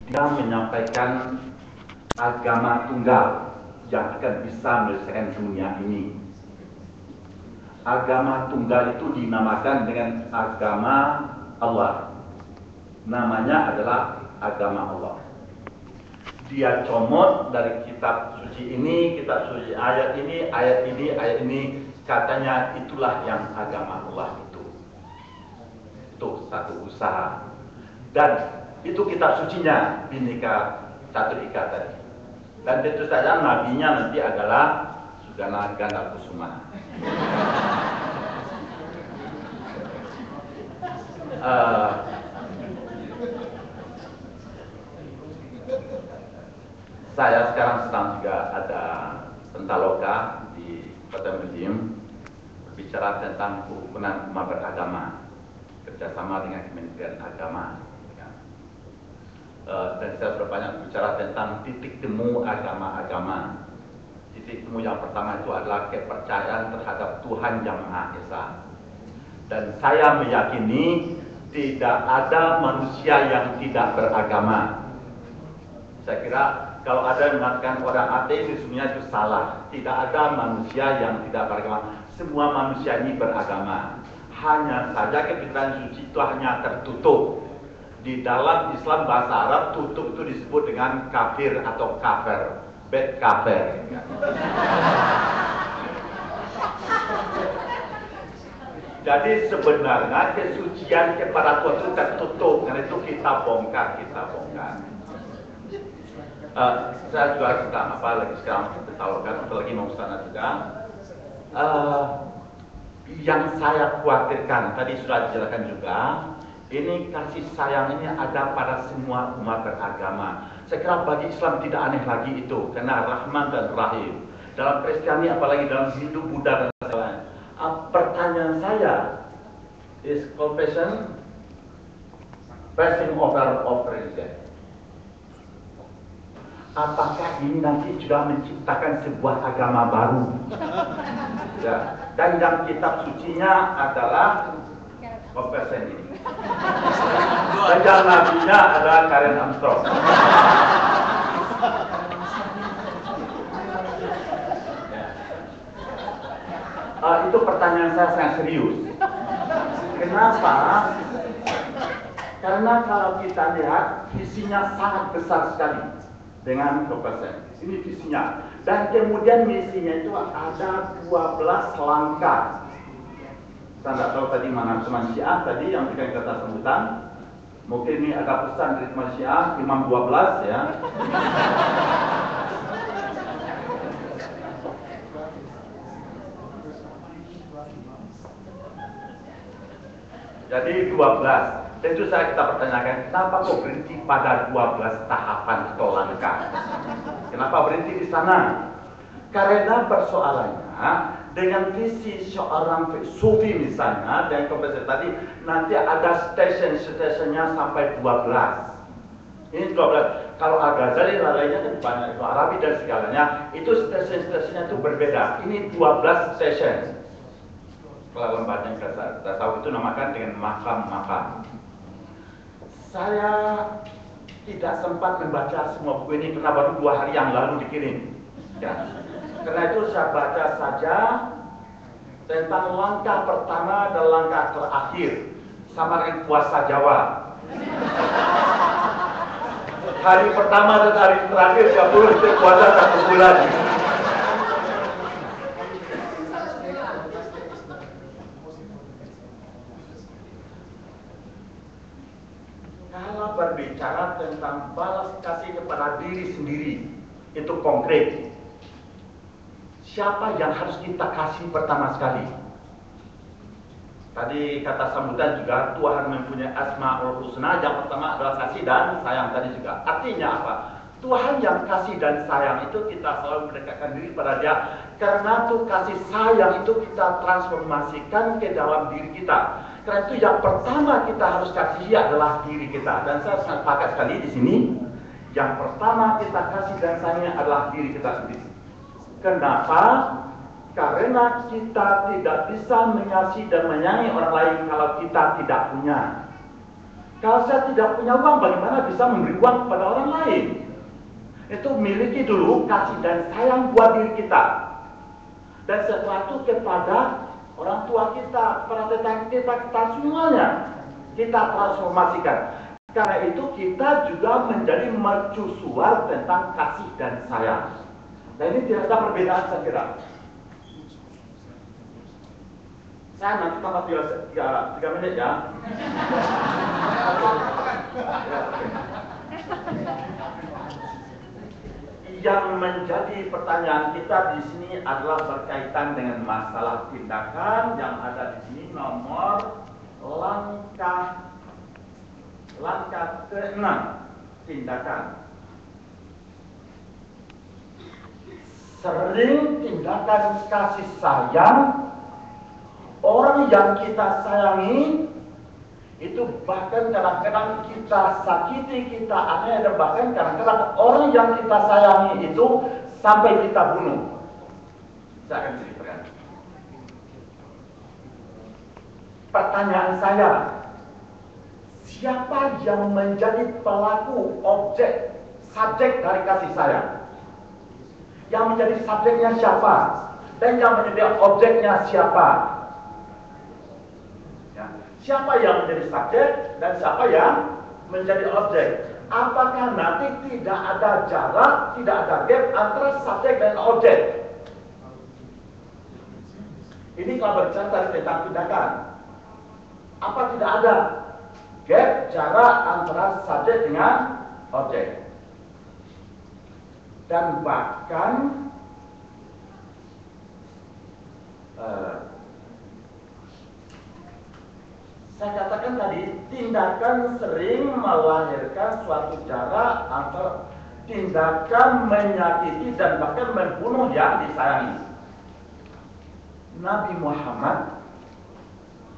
dia menyampaikan agama tunggal yang akan bisa menyelesaikan dunia ini. Agama tunggal itu dinamakan dengan agama Allah. Namanya adalah agama Allah. Dia comot dari kitab suci ini, kitab suci ayat ini, ayat ini, ayat ini. Katanya itulah yang agama Allah itu. Itu satu usaha. Dan itu kitab sucinya, Bhinneka Catur Ika tadi. Dan tentu saja nabinya nanti adalah Sugana Gandakusuma. Saya sekarang sedang juga ada pentaloka di Kota Museum berbicara tentang kerukunan umat beragama kerjasama dengan Kementerian Agama. Dan saya sudah banyak bicara tentang titik temu agama-agama. Titik temu yang pertama itu adalah kepercayaan terhadap Tuhan Yang Maha Esa. Dan saya meyakini tidak ada manusia yang tidak beragama. Saya kira kalau ada yang mengatakan orang ateis sesungguhnya itu salah. Tidak ada manusia yang tidak beragama. Semua manusia ini beragama. Hanya saja kebenaran suci itu hanya tertutup. Di dalam Islam bahasa Arab tutup itu disebut dengan kafir atau kafir, bet kafir. Jadi sebenarnya kesucian kepada Tuhan itu tertutup, karena itu kita bongkar. Saya juga sedang lagi sekarang bertawarkan, apalagi mau sana juga. Yang saya khawatirkan tadi sudah dijelaskan juga. Ini kasih sayang ini ada pada semua umat beragama. Saya kira bagi Islam tidak aneh lagi itu, karena Rahman dan Rahim. Dalam Kristiani apalagi dalam Hindu, Buddha dan lain-lain. Pertanyaan saya, is compassion passing over of religion? Apakah ini nanti juga menciptakan sebuah agama baru? Ya. Dan yang kitab sucinya adalah compassion ini. Dan nabinya adalah Karen Armstrong. Itu pertanyaan saya sangat serius. Kenapa? Karena kalau kita lihat visinya sangat besar sekali dengan compassion. Ini visinya. Dan kemudian misinya itu ada 12 langkah. Saya tidak tahu tadi mana teman Syiah tadi yang berikan kata sambutan. Mungkin ini ada pesan dari teman Syiah, Imam 12 ya. Jadi 12. Tentu saya kita pertanyakan, kenapa kok berhenti pada 12 tahapan atau langkah? Kenapa berhenti di sana? Karena persoalannya dengan visi seorang sufi misalnya, dan kompetisi tadi, nanti ada stasiun-stasiunnya sampai 12. Ini 12. Kalau Al-Ghazali lainnya kan banyak itu Arabi dan segalanya, itu stasiun-stasiunnya itu berbeda. Ini 12 stasiun. Kalau lembaga tasawuf itu namakan dengan makam-makam. Saya tidak sempat membaca semua buku ini karena baru 2 hari yang lalu dikirim. Ya. Karena itu saya baca saja tentang langkah pertama dan langkah terakhir sama dengan puasa Jawa. Hari pertama dan hari terakhir 10 puasa 1 bulan. Kalau berbicara tentang balas kasih kepada diri sendiri, itu konkret. Siapa yang harus kita kasih pertama sekali? Tadi kata sambutan juga Tuhan mempunyai Asmaul Husna. Yang pertama adalah kasih dan sayang tadi juga. Artinya apa? Tuhan yang kasih dan sayang itu kita selalu mendekatkan diri pada Dia. Karena itu kasih sayang itu kita transformasikan ke dalam diri kita. Karena itu yang pertama kita harus kasih adalah diri kita. Dan saya sangat sepakat sekali di sini. Yang pertama kita kasih dan sayangnya adalah diri kita sendiri. Kenapa? Karena kita tidak bisa mengasihi dan menyayangi orang lain kalau kita tidak punya. Kalau saya tidak punya uang, bagaimana bisa memberi uang kepada orang lain? Itu miliki dulu kasih dan sayang buat diri kita. Dan setelah itu kepada orang tua kita, kepada tetangga kita semuanya. Kita transformasikan. Karena itu kita juga menjadi mercusuar tentang kasih dan sayang. Nah ini tidak ada perbedaan saya kira. Saya nanti tambah 3 menit ya. Yang menjadi pertanyaan kita di sini adalah berkaitan dengan masalah tindakan yang ada di sini nomor langkah ke-6 tindakan. Sering tindakan kasih sayang orang yang kita sayangi itu bahkan kadang-kadang kita sakiti, kita aniaya, dan bahkan kadang-kadang orang yang kita sayangi itu sampai kita bunuh. Saya akan ceritakan. Pertanyaan saya, siapa yang menjadi pelaku, objek, subjek dari kasih sayang? Yang menjadi subjeknya siapa? Dan yang menjadi objeknya siapa? Siapa yang menjadi subjek dan siapa yang menjadi objek? Apakah nanti tidak ada jarak, tidak ada gap antara subjek dan objek? Ini kalau berbicara tentang tindakan, apa tidak ada gap jarak antara subjek dengan objek? Dan bahkan saya katakan tadi, tindakan sering melahirkan suatu jarak antara tindakan menyakiti dan bahkan membunuh yang disayangi. Nabi Muhammad,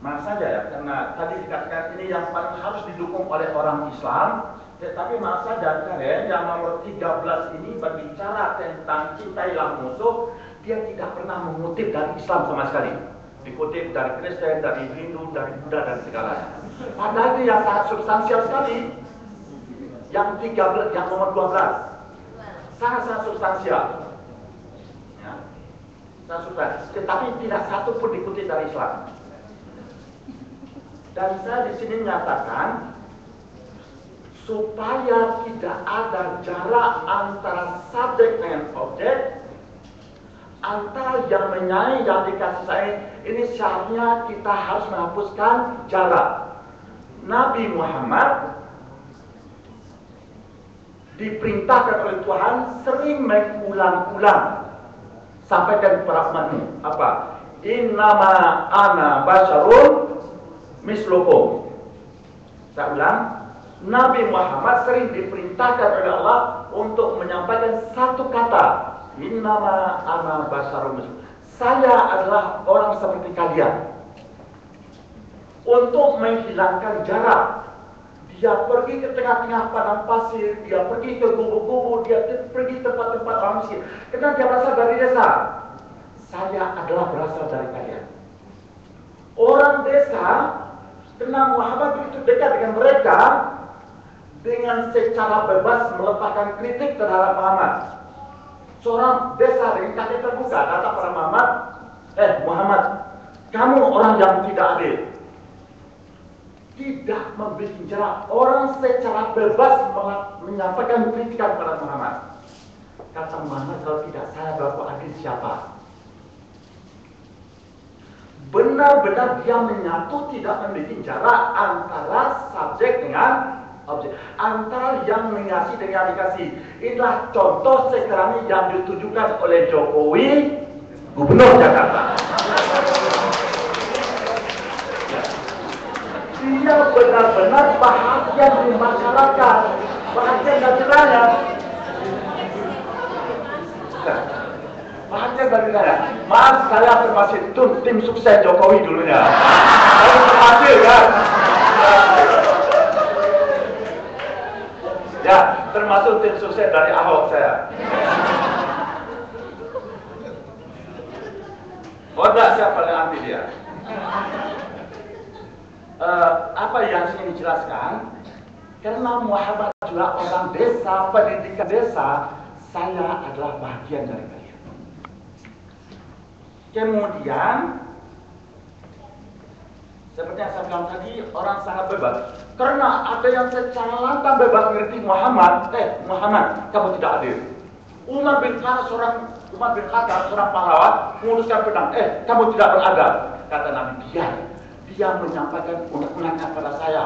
maaf saja ya, karena tadi dikatakan ini yang paling harus didukung oleh orang Islam, tetapi maaf saja kalian yang nomor 13 ini berbicara tentang cintailah musuh, dia tidak pernah mengutip dari Islam sama sekali. Dikutip dari Kristen, dari Hindu, dari Buddha, dan segalanya. Padahal itu yang sangat substansial sekali. Yang 13, yang nomor 12. Sangat-sangat substansial. Ya. Sangat substansial. Tetapi tidak satu pun dikutip dari Islam. Dan saya di sini menyatakan, supaya tidak ada jarak antara subjek dengan objek, antara yang menyayangi yang dikasih sayang, ini syaratnya kita harus menghapuskan jarak. Nabi Muhammad diperintahkan oleh Tuhan sering mengulang-ulang sampaikan kepada umatmu apa? Innama ana basyarun mislukum. Saya ulang, Nabi Muhammad sering diperintahkan oleh Allah untuk menyampaikan satu kata, innama ana basyarun mislukum. Saya adalah orang seperti kalian. Untuk menghilangkan jarak, dia pergi ke tengah-tengah padang pasir, dia pergi ke gubuk-gubuk, dia pergi tempat-tempat orang miskin. Karena dia berasal dari desa. Saya adalah berasal dari kalian. Orang desa, karena Muhammad begitu dekat dengan mereka, dengan secara bebas melepaskan kritik terhadap Muhammad. Seorang desa dengan kaki terbuka kata pada Muhammad, Muhammad, kamu orang yang tidak adil. Tidak membuat jarak. Orang secara bebas menyampaikan kritikan pada Muhammad. Kata Muhammad, kalau tidak saya berlaku adil siapa? Benar-benar dia menyatu, tidak membuat jarak antara subjek dengan objek, antara yang mengasihi dengan yang dikasih. Inilah contoh sekarang yang ditujukan oleh Jokowi, Gubernur Jakarta. Dia benar-benar bahagia di masyarakat, bahagia dari rakyat. Bahagia dari rakyat. Maaf, saya termasuk tim sukses Jokowi dulunya. Saya berhasil kan? Ya, termasuk tim sukses dari Ahok saya. Oh enggak, siapa yang anti dia? Apa yang ingin dijelaskan? Karena Muhammad juga orang desa, pendidikan desa, saya adalah bagian dari kalian. Kemudian, seperti yang saya bilang tadi, orang sangat bebas. Karena ada yang secara lantang bebas mengerti Muhammad, kamu tidak adil. Umar bin Khattab, seorang pahlawan, memutuskan pedang, kamu tidak beradab. Kata Nabi, dia menyampaikan unek-uneknya pada saya,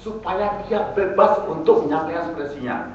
supaya dia bebas untuk menyampaikan ekspresinya.